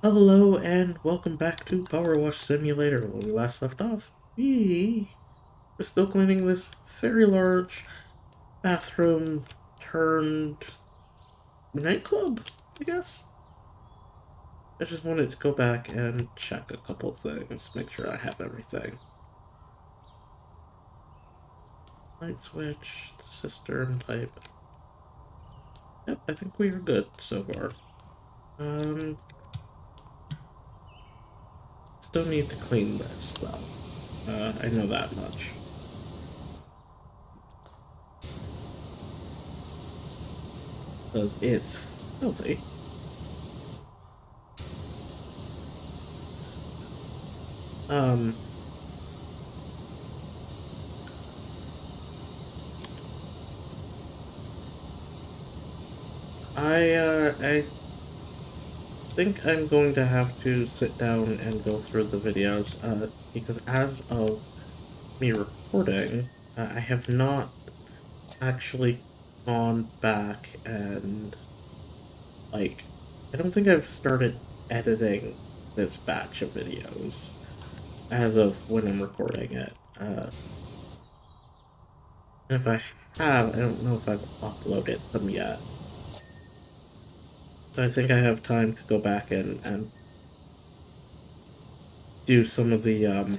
Hello and welcome back to PowerWash Simulator. When we last left off, we're still cleaning this very large bathroom turned nightclub, I guess. I just wanted to go back and check a couple things, make sure I have everything. Light switch, cistern pipe. Yep, I think we are good so far. Still need to clean this though. I know that much. Because it's filthy. Um, I think I'm going to have to sit down and go through the videos, because as of me recording, I have not actually gone back and, like, I don't think I've started editing this batch of videos as of when I'm recording it. And if I have, I don't know if I've uploaded them yet. So I think I have time to go back and do some of the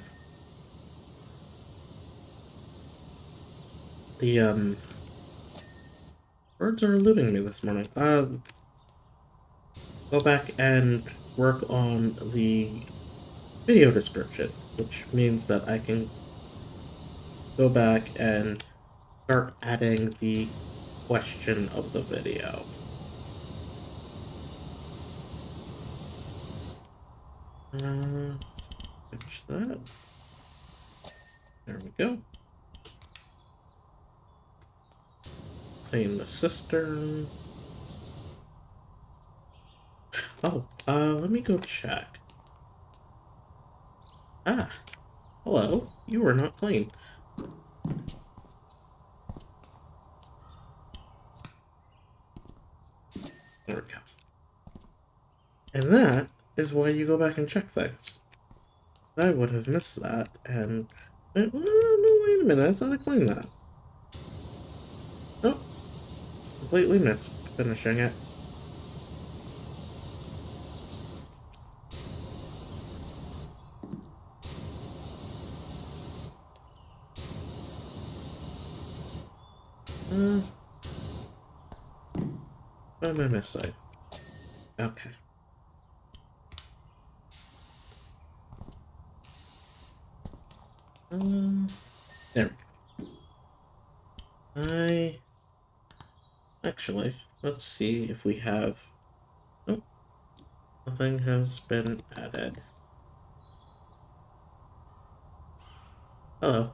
birds are eluding me this morning. Go back and work on the video description, which means that I can go back and start adding the question of the video. Let's finish that. There we go. Clean the cistern. Oh, let me go check. Ah, hello. You are not clean. There we go. And that is why you go back and check things. I would have missed that, and... No, wait a minute, I thought I cleaned that. Nope. Completely missed finishing it. What am I missing? Okay. There we go. Actually, let's see if we have... Nope. Nothing has been added. Hello.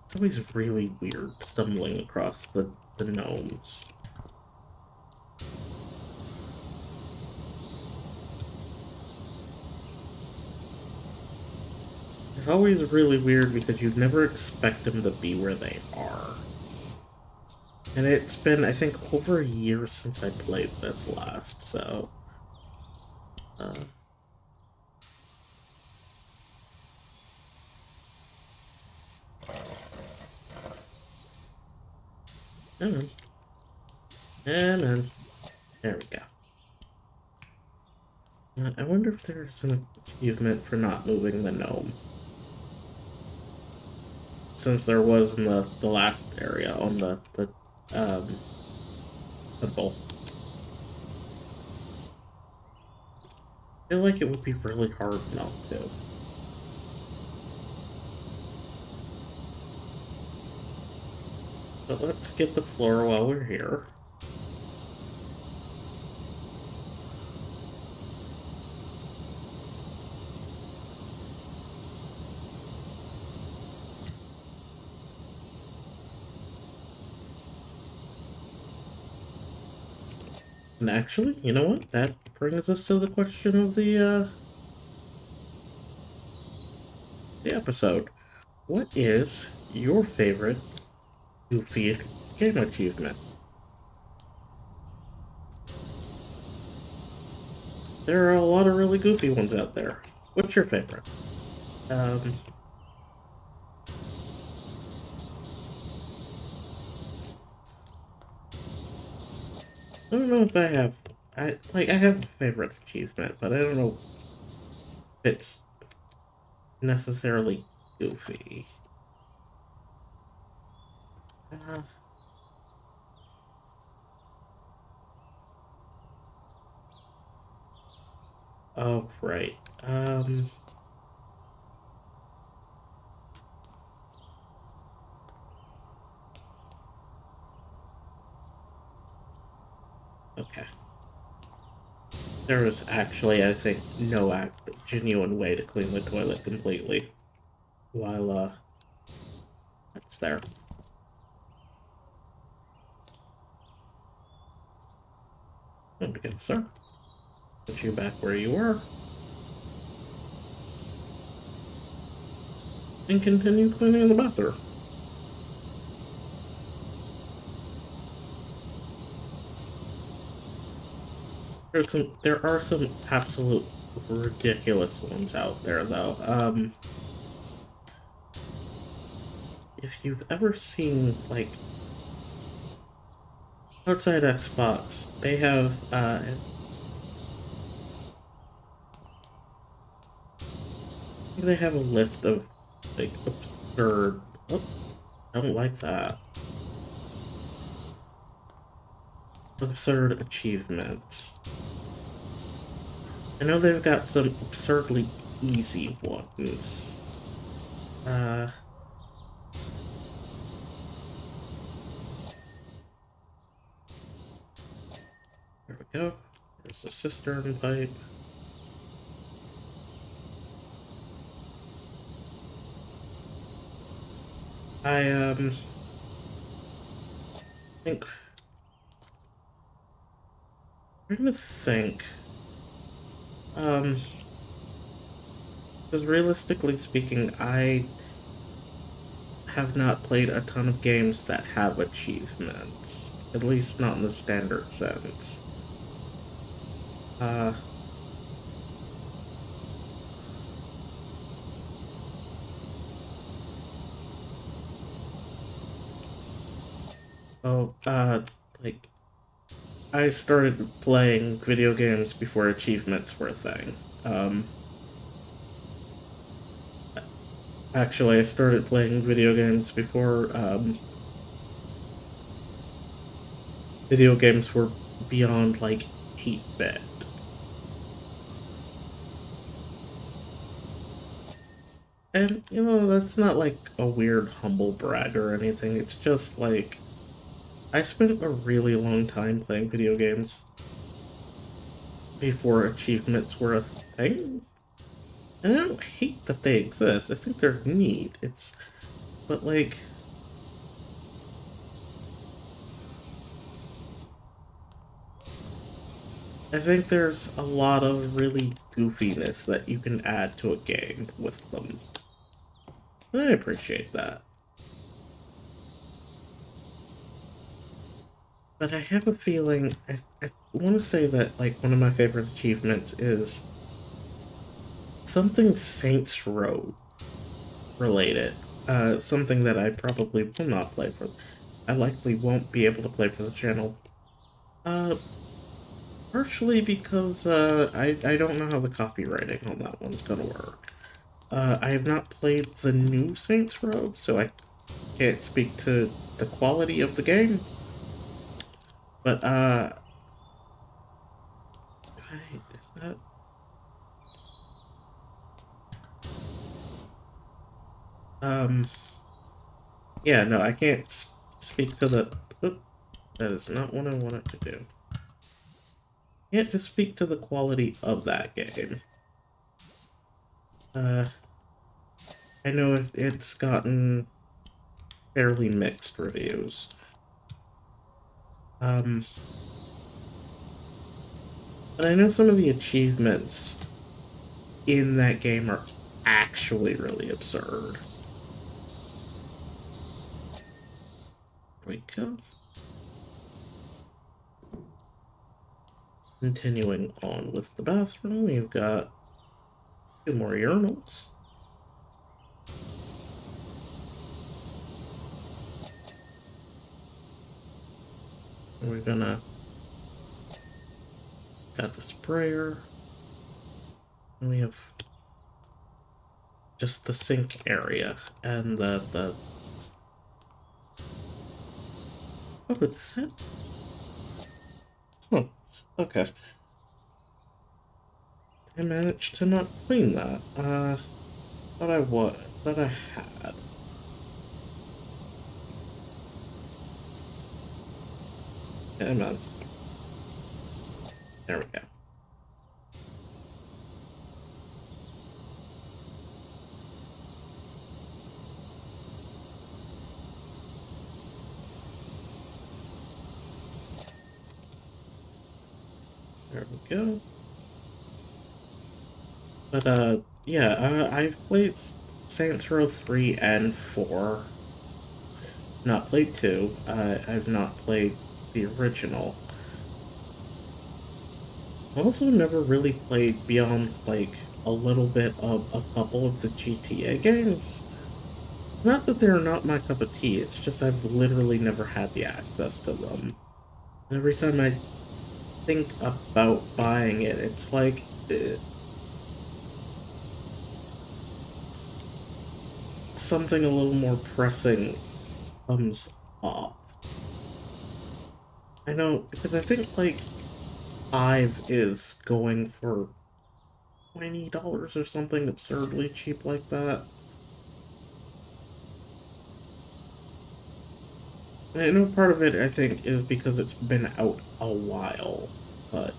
It's always really weird stumbling across the gnomes. It's always really weird because you never expect them to be where they are. And it's been, I think, over a year since I played this last, so... Come on. Come on. There we go. I wonder if there's an achievement for not moving the gnome. Since there was in the last area on the temple. I feel like it would be really hard not to. But let's get the floor while we're here. And actually, you know what? That brings us to the question of the episode. What is your favorite goofy game achievement? there are a lot of really goofy ones out there. What's your favorite? I don't know if I have. I have a favorite achievement, but I don't know if it's necessarily goofy. Uh, oh right. Okay. There was actually, I think, no genuine way to clean the toilet completely while it's there. There we go, sir. Put you back where you were. And continue cleaning the bathroom. There are some absolute ridiculous ones out there, though. If you've ever seen, like, outside Xbox, they have, they have a list of, like, absurd... Oh, I don't like that. Absurd achievements. I know they've got some absurdly easy ones. There we go. There's the cistern pipe. I think... I'm trying to think. Because realistically speaking, I have not played a ton of games that have achievements. At least not in the standard sense. Oh, like, I started playing video games before achievements were a thing. Actually, I started playing video games before, video games were beyond, like, 8-bit. And, you know, that's not, like, a weird humble brag or anything, it's just, like, I spent a really long time playing video games before achievements were a thing. And I don't hate that they exist. I think they're neat. But like, I think there's a lot of really goofiness that you can add to a game with them. And I appreciate that. But I have a feeling, I want to say that, like, one of my favorite achievements is something Saints Row related. Something that I probably will not play for. I likely won't be able to play for the channel. Partially because, I don't know how the copywriting on that one's gonna work. I have not played the new Saints Row, so I can't speak to the quality of the game. But, wait, is that... yeah, no, I can't speak to the... Oop, that is not what I wanted to do. Can't just speak to the quality of that game. I know it's gotten fairly mixed reviews. But I know some of the achievements in that game are actually really absurd. There we go. Continuing on with the bathroom, we've got two more urinals. And we're gonna got the sprayer. And we have just the sink area and the oh, it's that. Huh. Okay. I managed to not clean that. Thought I had. Come on. There we go. There we go. But, yeah, I've played Saints Row 3 and 4. Not played 2. I've not played the original. I've also never really played beyond, like, a little bit of a couple of the GTA games. Not that they're not my cup of tea, it's just I've literally never had the access to them. And every time I think about buying it, it's like... something a little more pressing comes up. I know, because I think, like, 5 is going for $20 or something absurdly cheap like that. And I know part of it, I think, is because it's been out a while, but...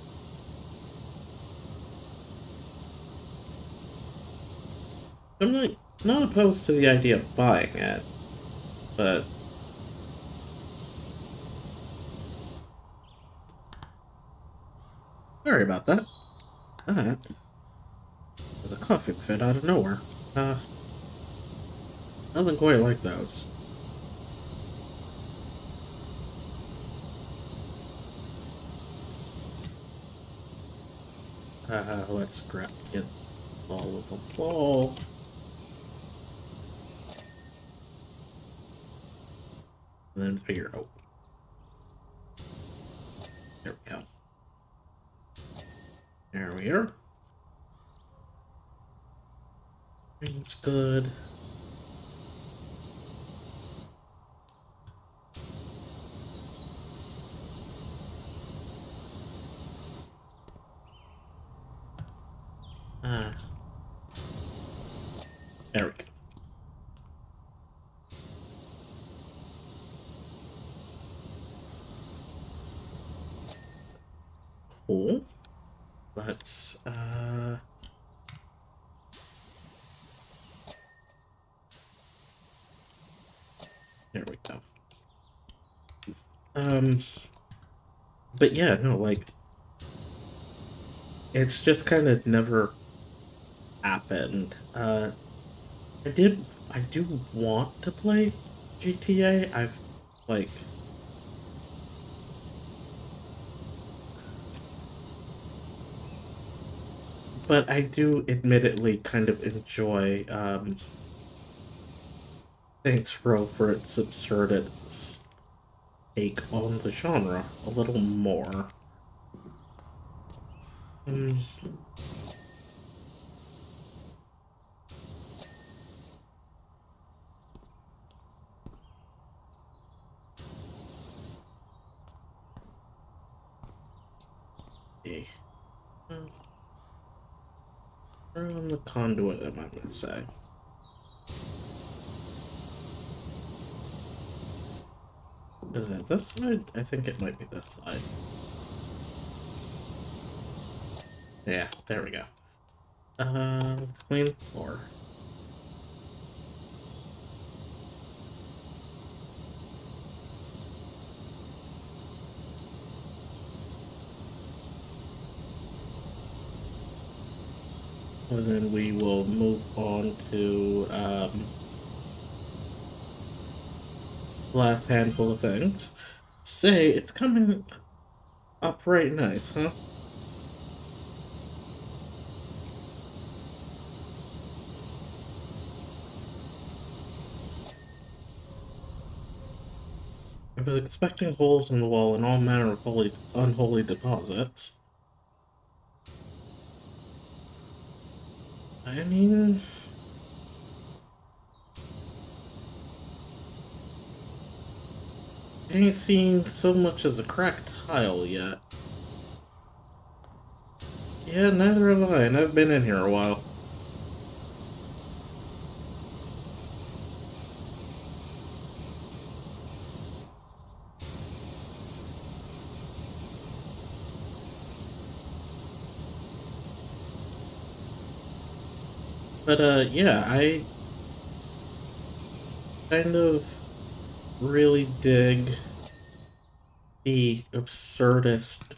I'm, like, not opposed to the idea of buying it, but... Sorry about that. That was a coughing fit out of nowhere. Nothing quite like those. Let's get all of the ball. And then figure out. There we go. There we are. Everything's good. There we go. Cool. Let's, there we go. But yeah, no, like, it's just kind of never happened. I do want to play GTA. Like, but I do admittedly kind of enjoy, Saints Row for its absurd take on the genre a little more. Mm. Okay. On the conduit, am I going to say? Is it this side? I think it might be this side. Yeah, there we go. Let's clean the floor. And then we will move on to, last handful of things. Say, it's coming up right nice, huh? was expecting holes in the wall and all manner of unholy deposits. I mean... I ain't seen so much as a cracked tile yet. Yeah, neither have I, and I've been in here a while. But, yeah, I kind of really dig the absurdist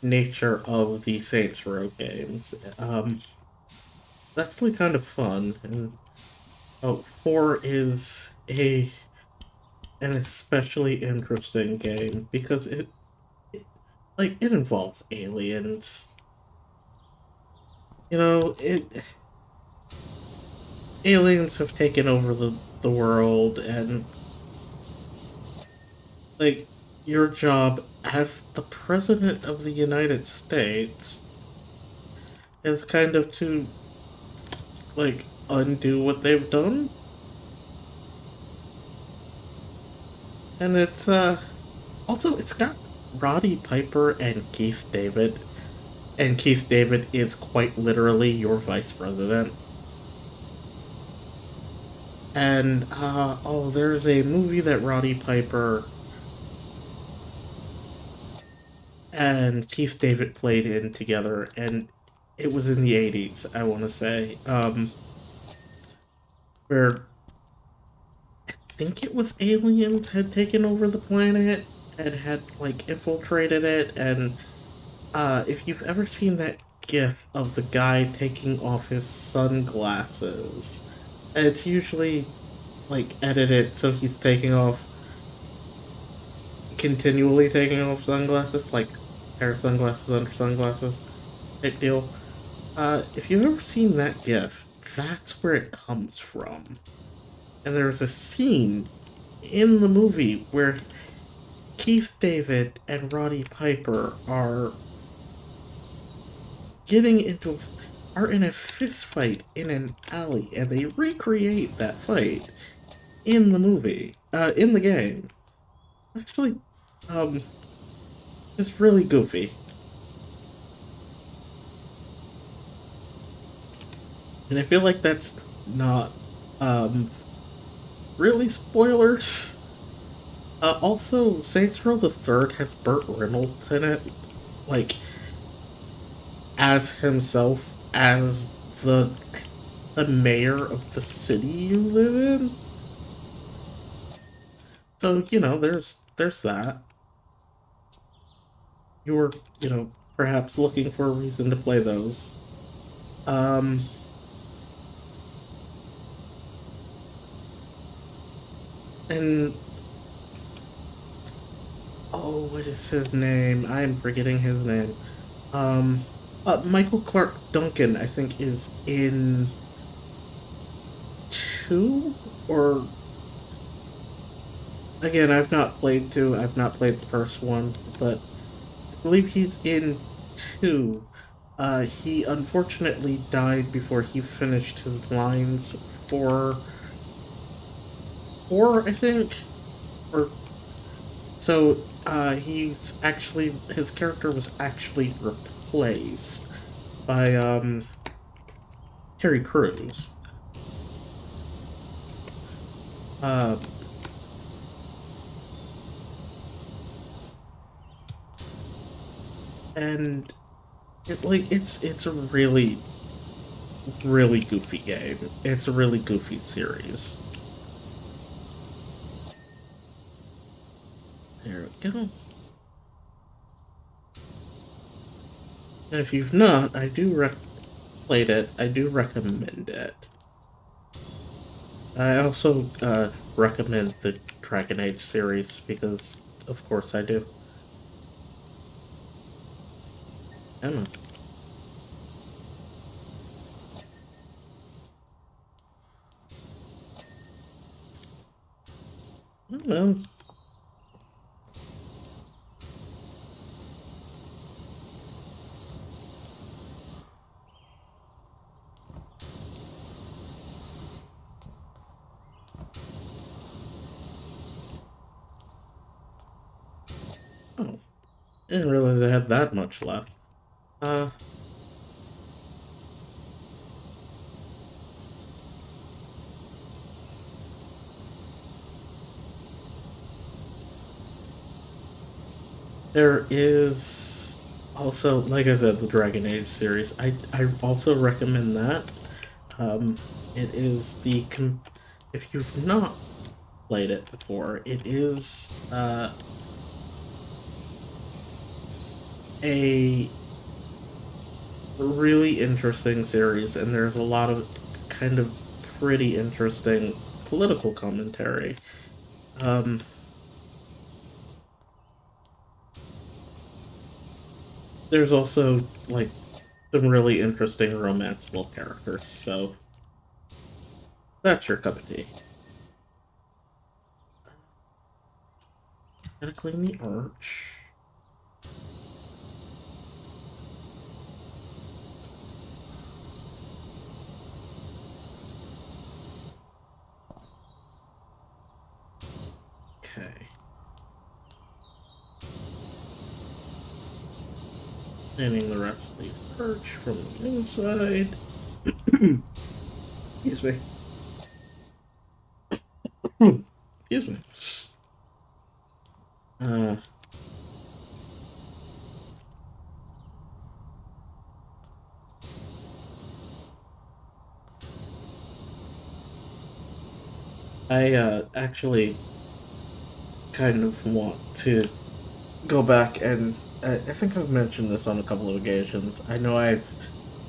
nature of the Saints Row games. It's actually kind of fun, and oh, 4 is an especially interesting game because it involves aliens. You know, aliens have taken over the world, and like your job as the president of the United States is kind of to like undo what they've done. And it's also it's got Roddy Piper and Keith David. And Keith David is quite literally your vice president. And oh, there's a movie that Roddy Piper and Keith David played in together, and it was in the 80s, I want to say, where I think it was aliens had taken over the planet and had, like, infiltrated it, and if you've ever seen that gif of the guy taking off his sunglasses, and it's usually, like, edited so he's continually taking off sunglasses, like, pair of sunglasses under sunglasses, type deal. If you've ever seen that gif, that's where it comes from. And there's a scene in the movie where Keith David and Roddy Piper getting into are in a fist fight in an alley, and they recreate that fight in the movie, in the game. Actually, um, it's really goofy. And I feel like that's not, really spoilers. Also, Saints Row the Third has Burt Reynolds in it, like, as himself, as the mayor of the city you live in. So, you know, there's that. You were, you know, perhaps looking for a reason to play those. Um, and oh, what is his name? I'm forgetting his name. Um, Michael Clark Duncan, I think, is in two, or again, I've not played two. I've not played the first one, but I believe he's in two. He unfortunately died before he finished his lines for four, I think, or so. He's actually his character was actually replaced by Terry Crews. Uh, and it's a really goofy game. It's a really goofy series. There we go. And if you've not, played it. I do recommend it. I also recommend the Dragon Age series because, of course, I do. I don't know. I don't know. Didn't realize I had that much left. Uh, there is also, like I said, the Dragon Age series. I also recommend that. Um, it is if you've not played it before, it is a really interesting series, and there's a lot of kind of pretty interesting political commentary. Um, there's also like some really interesting romanceable characters, so that's your cup of tea. Gotta clean the arch. Okay. Cleaning the rest of the arch from the inside. Excuse me. Excuse me. Uh, I actually kind of want to go back and I think I've mentioned this on a couple of occasions. I know I've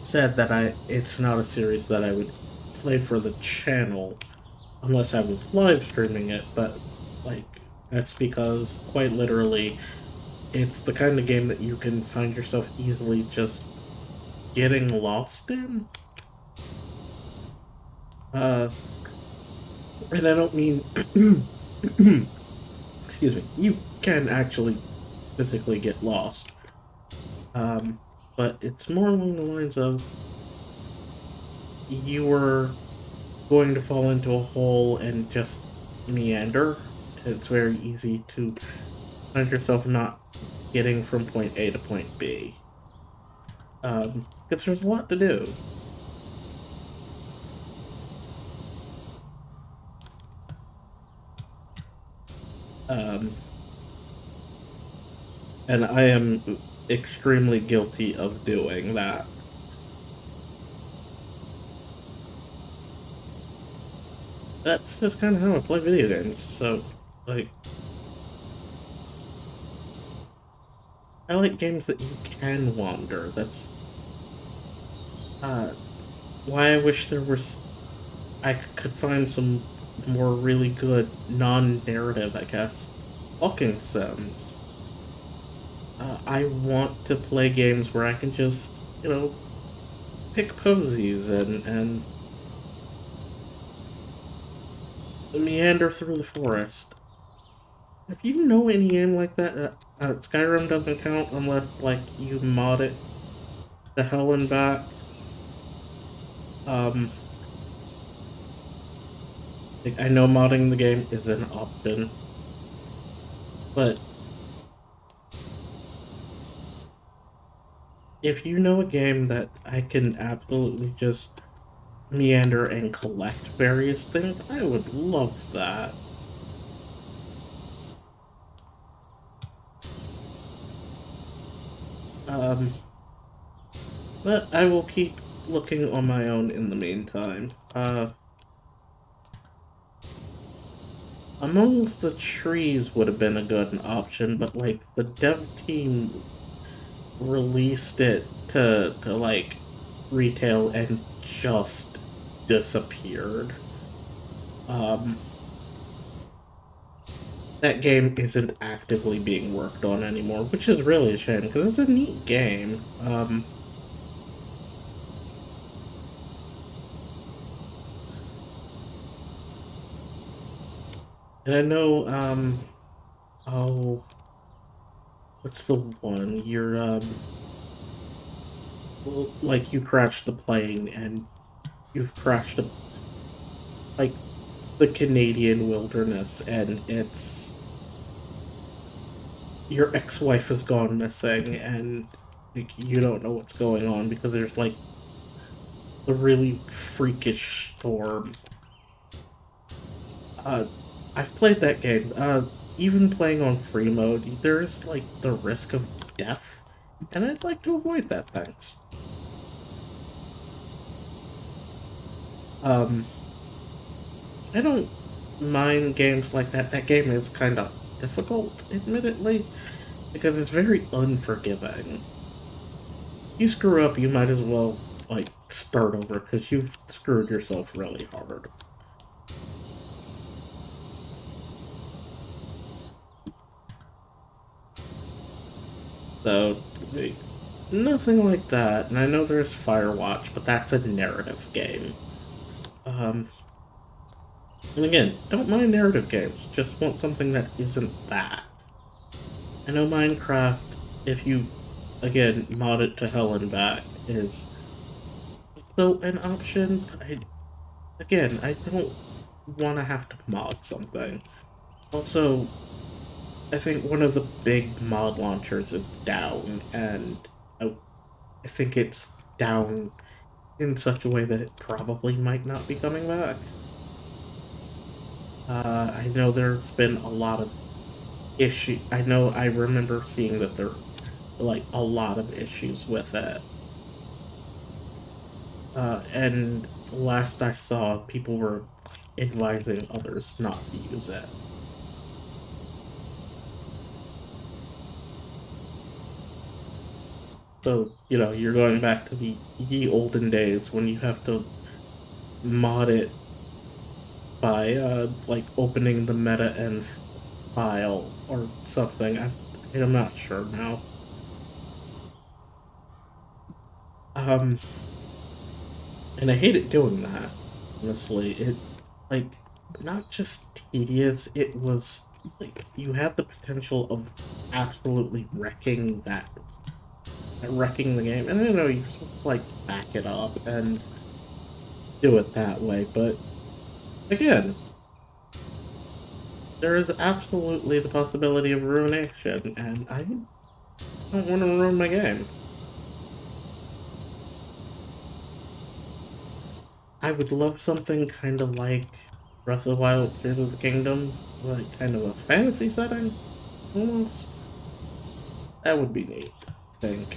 said that it's not a series that I would play for the channel unless I was live streaming it, but like that's because quite literally it's the kind of game that you can find yourself easily just getting lost in. Uh and I don't mean excuse me, you can actually physically get lost. Um, but it's more along the lines of you were going to fall into a hole and just meander. It's very easy to find yourself not getting from point A to point B. Because there's a lot to do. Um, and I am extremely guilty of doing that. That's just kind of how I play video games. So, like, I like games that you can wander. That's uh, why I wish I could find some more really good non-narrative, I guess, walking sims. I want to play games where I can just, pick posies and meander through the forest. If you know any game like that, Skyrim doesn't count unless, like, you mod it to hell and back. Um, like, I know modding the game is an option, but if you know a game that I can absolutely just meander and collect various things, I would love that. Um, but I will keep looking on my own in the meantime. Amongst the trees would have been a good option, but like the dev team released it to like retail and just disappeared. Um, that game isn't actively being worked on anymore, which is really a shame because it's a neat game. And I know, oh, what's the one? Well, like you crashed the plane and you've crashed like the Canadian wilderness, and it's your ex-wife has gone missing and like, you don't know what's going on because there's like the really freakish storm. Uh, I've played that game. Even playing on free mode, there's like the risk of death, and I'd like to avoid that, thanks. Um, I don't mind games like that. That game is kind of difficult, admittedly, because it's very unforgiving. You screw up, you might as well, like, start over, because you've screwed yourself really hard. So, nothing like that. And I know there's Firewatch, but that's a narrative game. Um, and again, don't mind narrative games, just want something that isn't that. I know Minecraft, if you, again, mod it to hell and back, is still an option. Again, I don't want to have to mod something. Also, I think one of the big mod launchers is down, and I think it's down in such a way that it probably might not be coming back. I know there's been a lot of I know I remember seeing that there were like a lot of issues with it. And last I saw, people were advising others not to use it. So, you're going back to the ye olden days when you have to mod it by, like, opening the meta-env file or something. I'm not sure now. Um, and I hated doing that, honestly. It, like, not just tedious, it was, like, you had the potential of absolutely wrecking the game. And I know you're supposed to, like, back it up and do it that way, but, again, there is absolutely the possibility of ruination, and I don't want to ruin my game. I would love something kind of like Breath of the Wild, Tears of the Kingdom, like kind of a fantasy setting, almost. That would be neat, I think.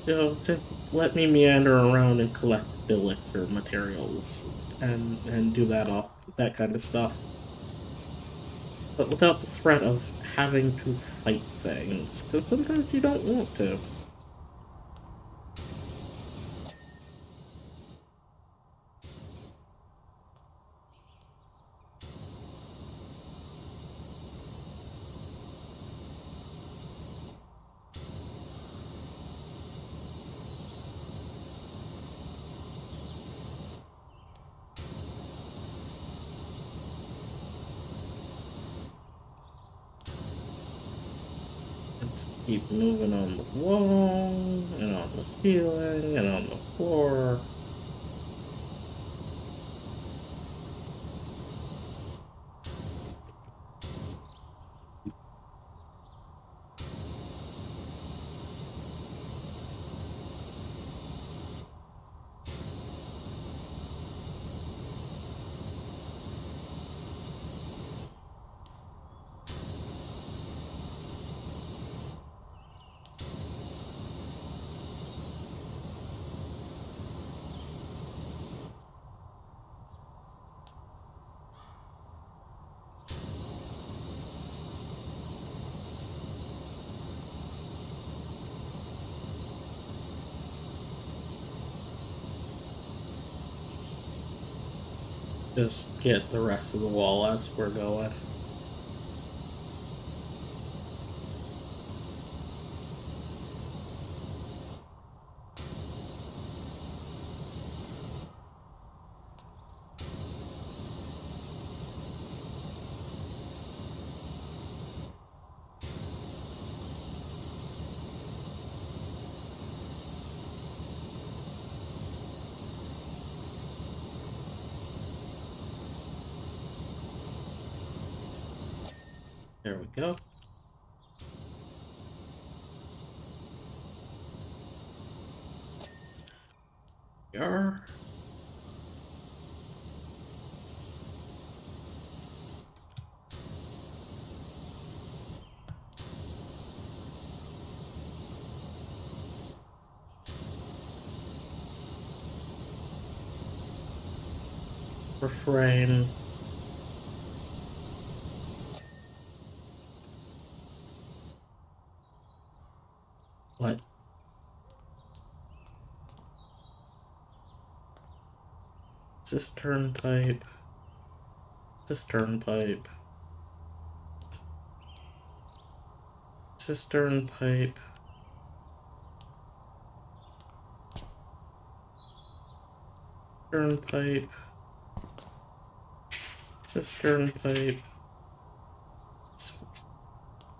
Just let me meander around and collect elixir materials and do that kind of stuff. But without the threat of having to fight things, because sometimes you don't want to. Let's keep moving on the wall, and on the ceiling, and on the floor. Just get the rest of the wall as we're going. There we go. Here. Refrain. What? Cistern pipe. Cistern pipe. Cistern pipe. Cistern pipe. Cistern pipe.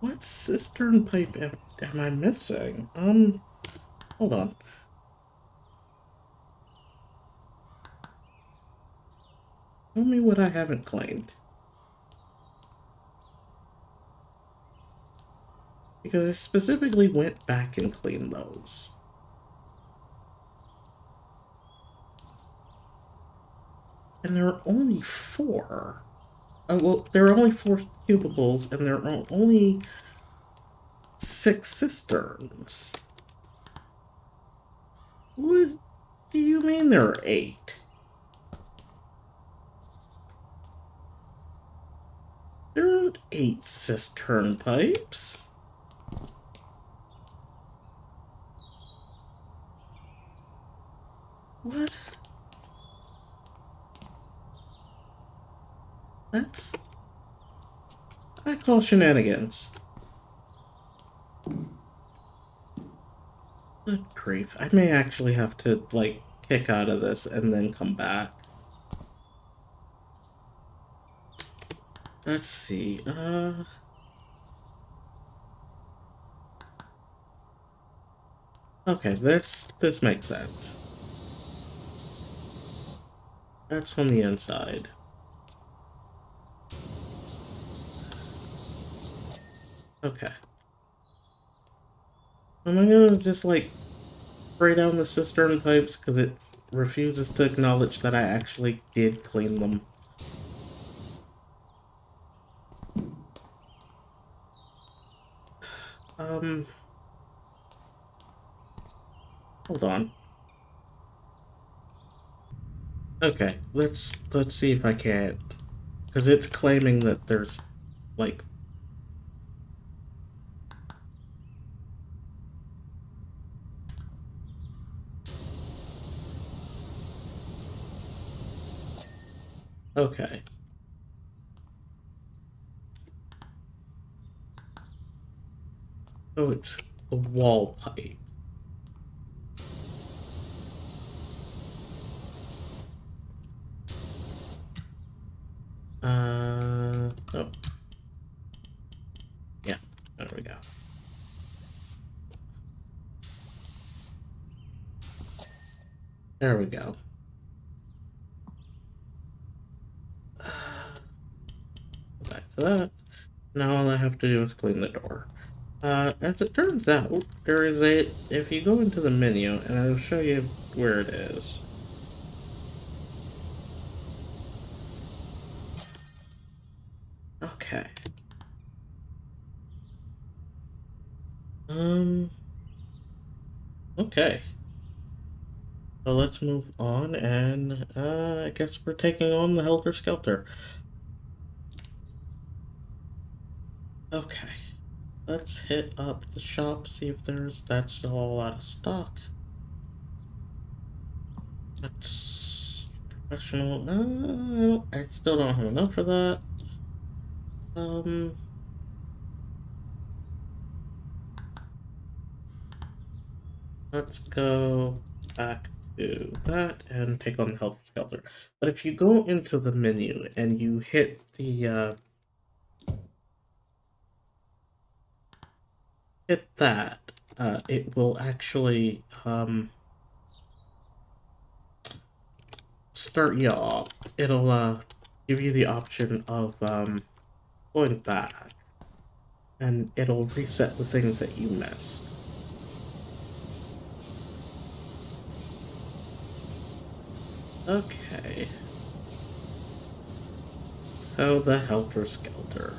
What cistern pipe am I missing? Hold on. Tell me what I haven't claimed. Because I specifically went back and cleaned those. And there are only 4. Well, there are only 4 cubibles, and there are only 6 cisterns. What do you mean there are 8? There aren't 8 cistern pipes. What? I call shenanigans. Good grief. I may actually have to, like, kick out of this and then come back. Let's see, okay, this makes sense. That's on the inside. Okay. Am I gonna just, like, spray down the cistern pipes because it refuses to acknowledge that I actually did clean them? Hold on. Okay, let's see if I can't. Because it's claiming that there's, like... Okay. Oh, it's a wall pipe. Oh. Yeah, there we go. There we go. Back to that. Now all I have to do is clean the door. As it turns out, there is if you go into the menu, and I'll show you where it is. Okay. Okay. So let's move on, and, I guess we're taking on the Helter Skelter. Okay. Let's hit up the shop, see if that's still all out of stock. That's professional. I still don't have enough for that. Let's go back to that and take on the Helter Skelter. But if you go into the menu and you hit the, hit that, it will actually, start you off. It'll, give you the option of, going back. and it'll reset the things that you missed. Okay. So the Helter Skelter.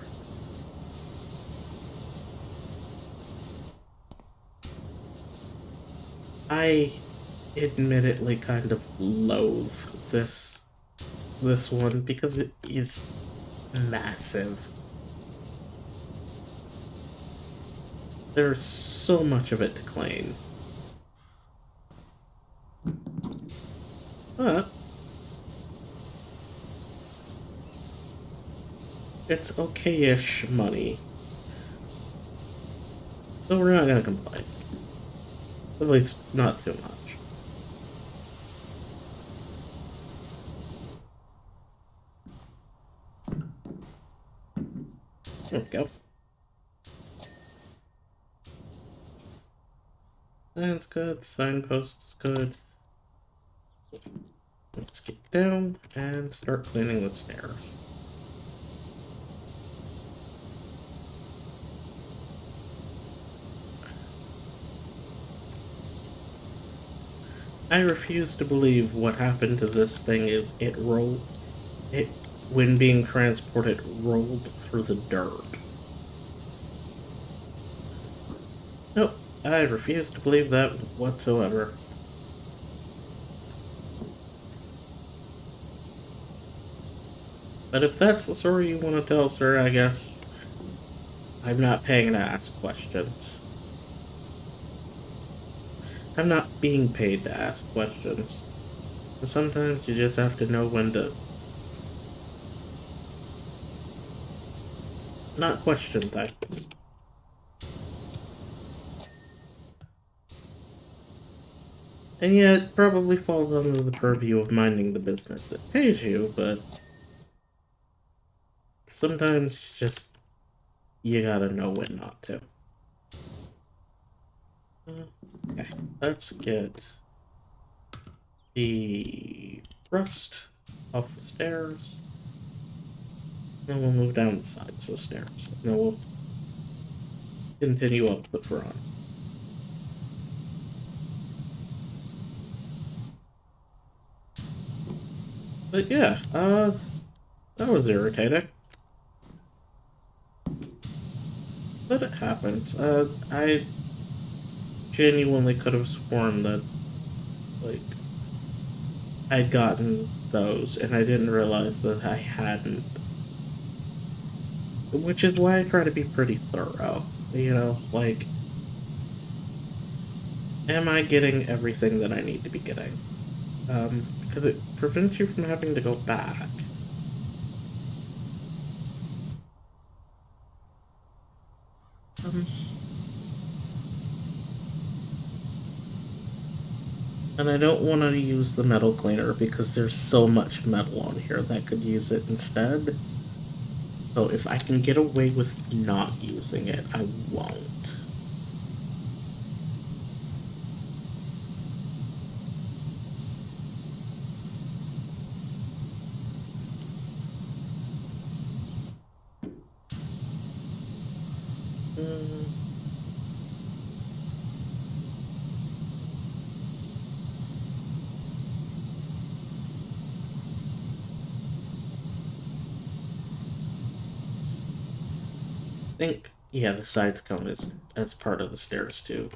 I admittedly kind of loathe this one because it is massive. There's so much of it to clean. But it's okay-ish money. So we're not gonna complain. At least not too much. There we go. That's good. The signpost is good. Let's get down and start cleaning the stairs. I refuse to believe what happened to this thing is it, when being transported, rolled through the dirt. Nope, I refuse to believe that whatsoever. But if that's the story you want to tell, sir, I guess I'm not paying to ask questions. I'm not being paid to ask questions. And sometimes you just have to know when to not question things. And yeah, it probably falls under the purview of minding the business that pays you, but sometimes just you gotta know when not to. Okay, let's get the rust off the stairs. And we'll move down the sides of the stairs. And then we'll continue up the front. But yeah, that was irritating. But it happens. I genuinely could have sworn that, like, I'd gotten those, and I didn't realize that I hadn't. Which is why I try to be pretty thorough. You know, like, am I getting everything that I need to be getting? Because it prevents you from having to go back. And I don't want to use the metal cleaner because there's so much metal on here that could use it instead. So if I can get away with not using it, I won't. I think, yeah, the sides come as part of the stairs too.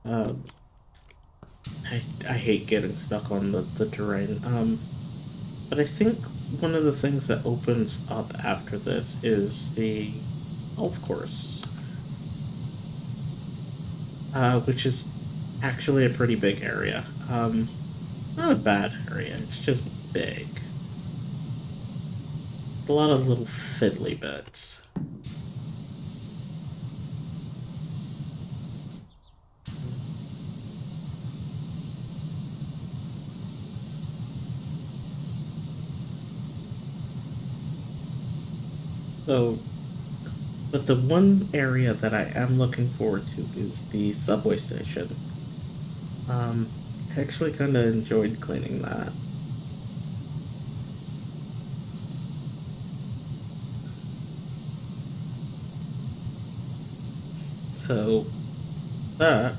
Um, I hate getting stuck on the terrain. But I think one of the things that opens up after this is the golf course, which is actually a pretty big area. Not a bad area, it's just big. A lot of little fiddly bits. So, but the one area that I am looking forward to is the subway station. I actually kind of enjoyed cleaning that. So that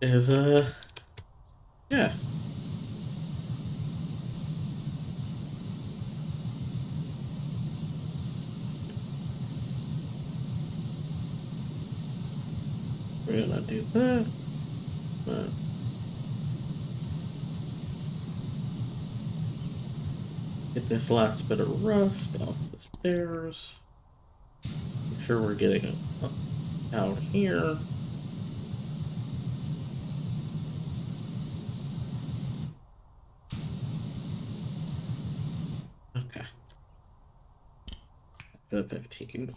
is yeah. We're gonna do that. Get this last bit of rust off the stairs. Make sure we're getting it up down here. Okay. The 15.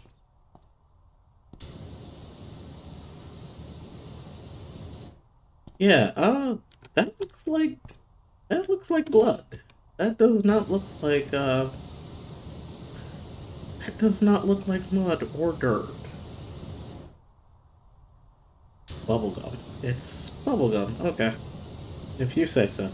Yeah, that looks like blood. That does not look like that does not look like mud or dirt. Bubblegum. It's bubblegum. Okay. If you say so.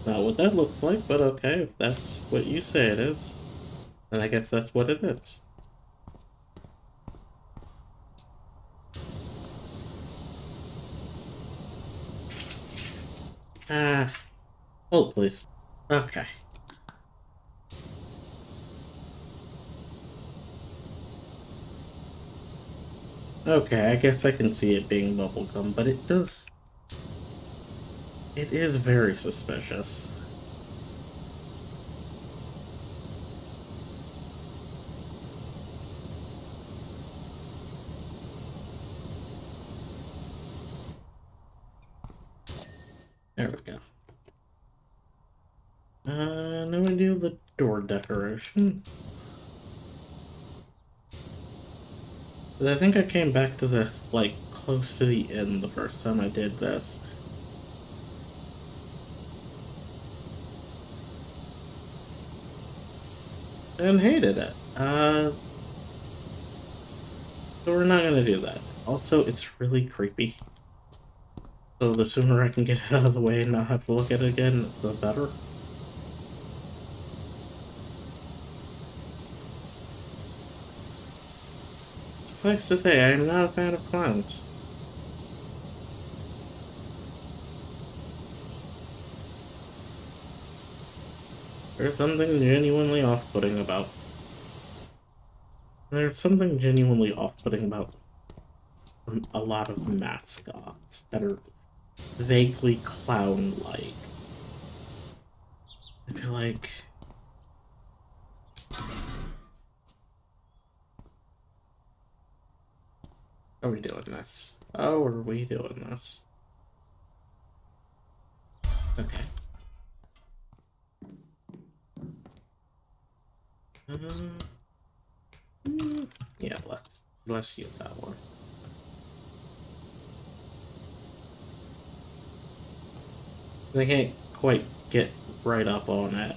Not what that looks like, but okay, if that's what you say it is, then I guess that's what it is. Ah, hold please. Okay. Okay, I guess I can see it being bubblegum, but it is very suspicious. There we go. Now we do the door decoration. But I think I came back to this, like, close to the end the first time I did this. And hated it. So we're not gonna do that. Also, it's really creepy. So the sooner I can get it out of the way and not have to look at it again, the better. Suffice to say, I am not a fan of clowns. There's something genuinely off-putting about. There's something genuinely off-putting about a lot of mascots that are vaguely clown-like. I feel like... How are we doing this? How are we doing this? Okay. Yeah, let's use that one. I can't quite get right up on it.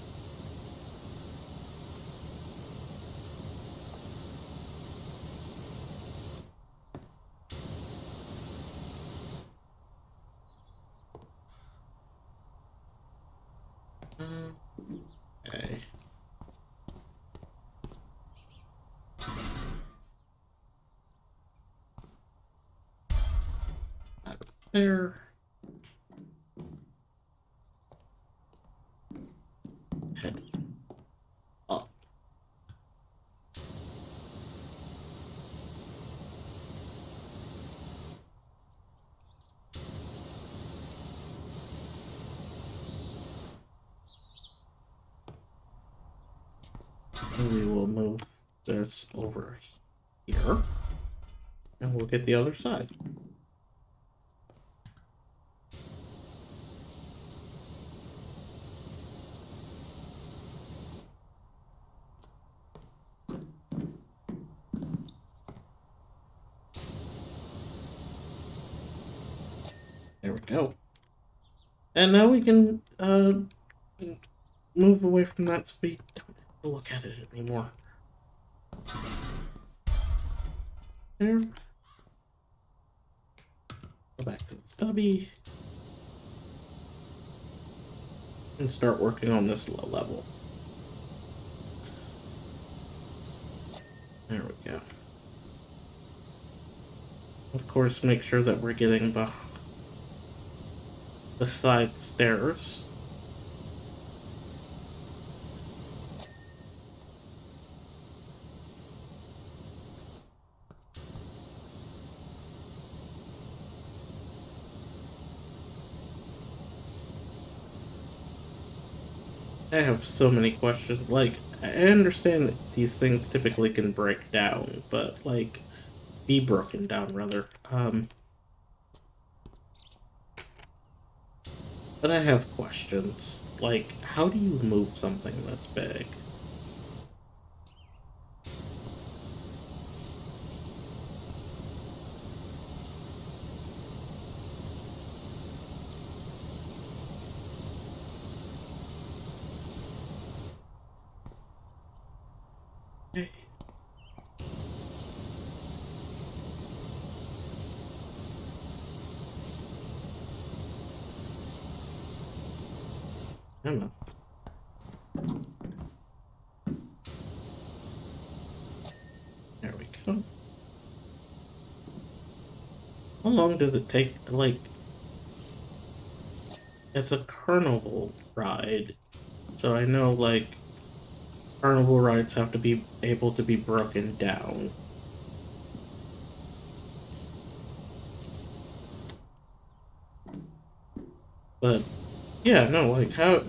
Okay. Out of there. Head up. And we will move this over here. And we'll get the other side. There we go. And now we can move away from that so we don't have to look at it anymore. There. Go back to the stubby. And start working on this low level. There we go. Of course, make sure that we're getting beside the stairs. I have so many questions. Like, I understand that these things typically can break down, but, like, be broken down, rather. But I have questions. Like, how do you move something this big? Come on. There we go. How long does it take? Like, it's a carnival ride, so I know, like, carnival rides have to be able to be broken down. But, yeah, no, like, how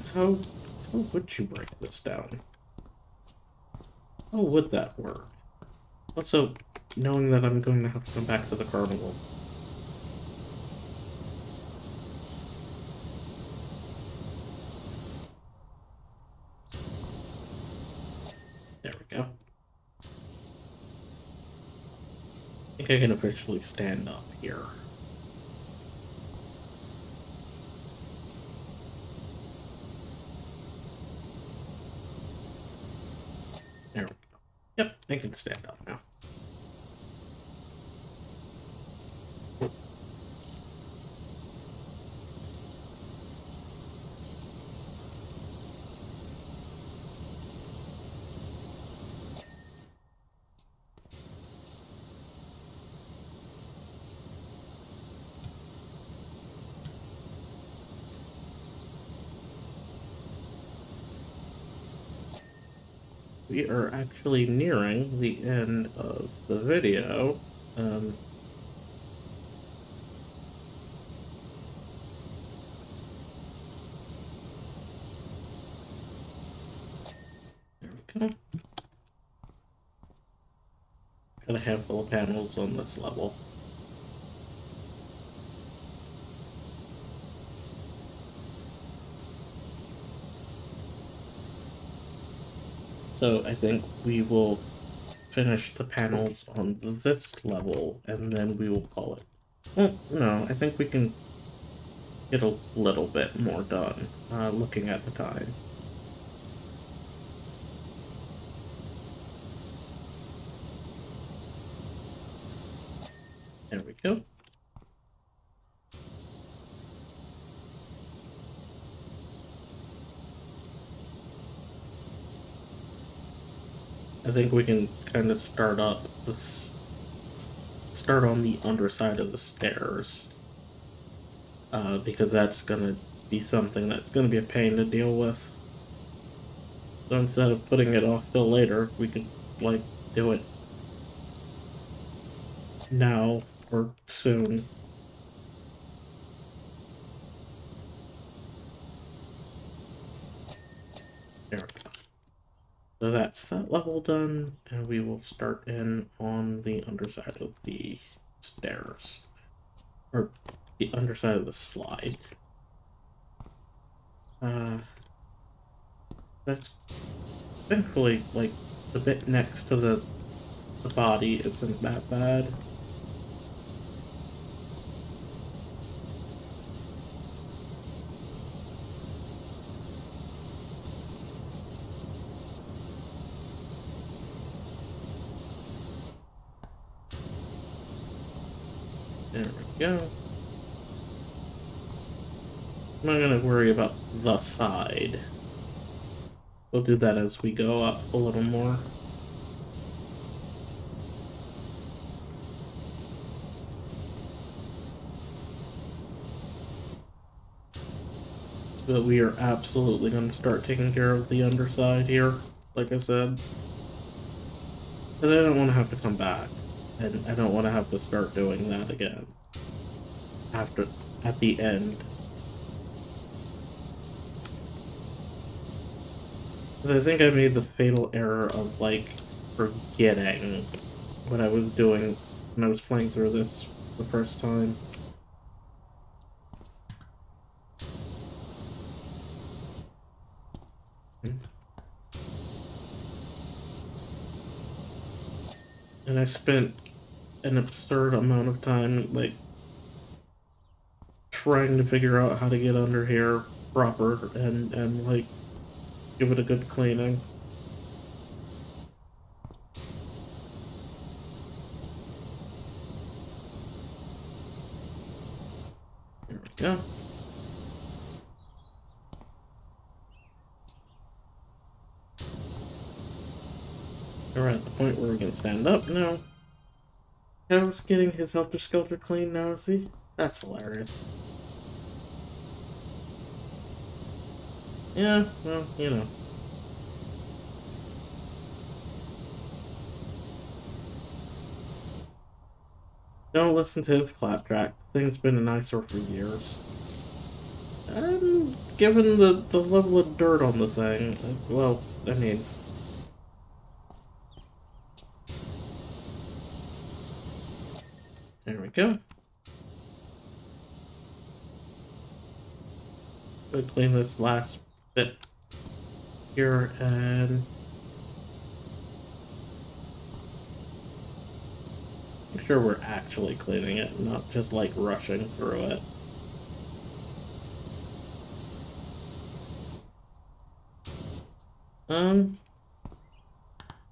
would you break this down? How would that work? Also, knowing that I'm going to have to come back to the carnival. There we go. I think I can officially stand up here. There we go. Yep, I can stand up now. We are actually nearing the end of the video. There we go. Got a handful of panels on this level. So I think we will finish the panels on this level, and then we will call it. Well, no, I think we can get a little bit more done, looking at the time. There we go. I think we can kind of start on the underside of the stairs, because that's gonna be something that's gonna be a pain to deal with. So instead of putting it off till later, we could, like, do it now or soon. There we go. So that's that level done, and we will start in on the underside of the stairs. Or the underside of the slide. That's thankfully, like, the bit next to the body isn't that bad. There we go. I'm not gonna worry about the side. We'll do that as we go up a little more. But we are absolutely going to start taking care of the underside here, like I said. Because I don't want to have to come back. And I don't want to have to start doing that again. At the end. Because I think I made the fatal error of, like, forgetting what I was doing when I was playing through this the first time. And I spent an absurd amount of time, like, trying to figure out how to get under here proper and like, give it a good cleaning. There we go. We're at the point where we can stand up now. How's getting his helter-skelter clean now, is he? That's hilarious. Yeah, well, you know. Don't listen to his claptrap. The thing's been an eyesore for years. Given the level of dirt on the thing, well, I mean... There we go. We'll clean this last bit here and... make sure we're actually cleaning it, not just like rushing through it.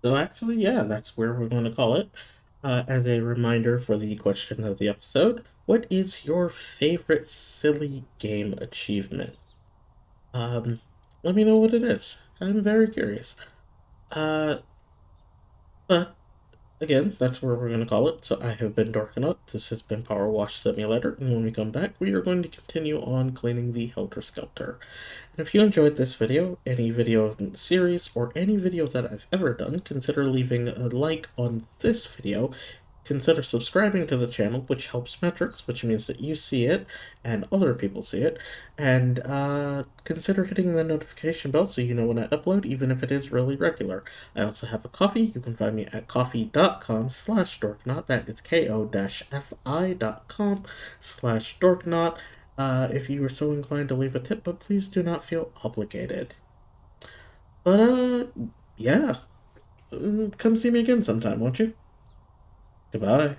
So actually, yeah, that's where we're going to call it. As a reminder for the question of the episode, what is your favorite silly game achievement? Let me know what it is. I'm very curious. Uh, but again, that's where we're going to call it. So I have been Dorkanaut. This has been PowerWash Simulator. And when we come back, we are going to continue on cleaning the Helter Skelter. And if you enjoyed this video, any video of the series, or any video that I've ever done, consider leaving a like on this video. Consider subscribing to the channel, which helps metrics, which means that you see it and other people see it. And consider hitting the notification bell so you know when I upload, even if it is really regular. I also have a coffee. You can find me at coffee.com/dorknaut. That is ko-fi.com/dorknaut. If you are so inclined to leave a tip, but please do not feel obligated. But, yeah. Come see me again sometime, won't you? Goodbye.